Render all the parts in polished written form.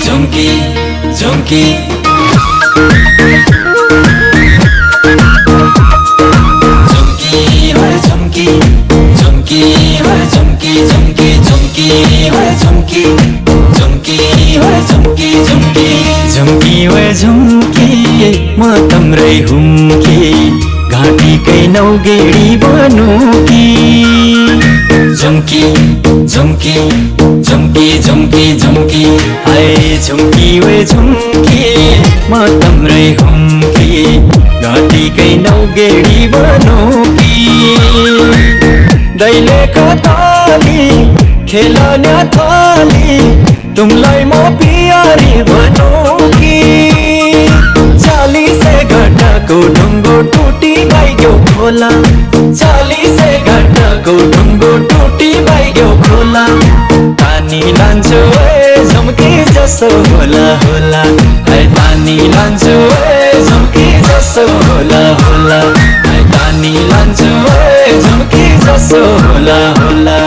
झुमकी झुमकी झुमकी होय झुमकी झुमकी होय झुमकी झुमकी झुमकी होय झुमकी झुमकी होय झुमकी झुमकी झुमकी होय झुमकी म तम्रै हुम्की घाँटीकै नौगेडी बनुकी झुमकी झुमकी झुमकी झुमकी झुमकी हाय झुमकी वे झुमकी म तम्रै हुम्की घाँटीकै नौगेडी बनुकी दैलेको ताली खेलन्या थाली तुमलाई म पियारी बनुकी चालीसे घटाको ढुङ्गो टुटी गयो खोला चालीसे घटाको ढुङ्गो टुटी गयो खोला पानी लान्छु ए झुमकी जसो होला होला है पानी लान्छु ए झुमकी जसो होला होला है पानी लान्छु ए झुमकी जसो होला होला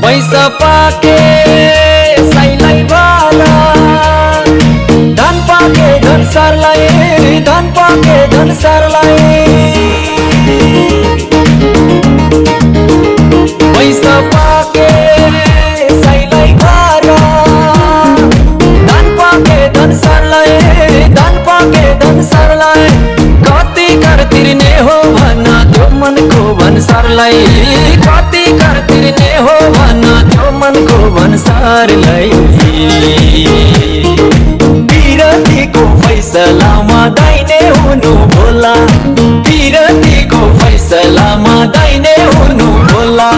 पैसा पाके साइलाई वाला धन पाके धन सरलाई धन पाके धन सरलाई पैसा पाके साइलाई वाला धन पाके धन सरलाई धन पाके धन सरलाई कति कर तिर्ने हो भना त्यो मनको भन्सारलाई कति कर तिर्ने हो भना त्यो मनको भन्सारलाई विरतीको फैसलामा दाइने हुनु होला विरतीको फैसलामा दाइने हुनु होला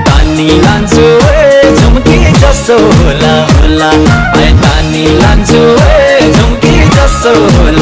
तानी लान्छु ए झुमकी जसो होला होला है तानी लान्छु ए झुमकी जसो होला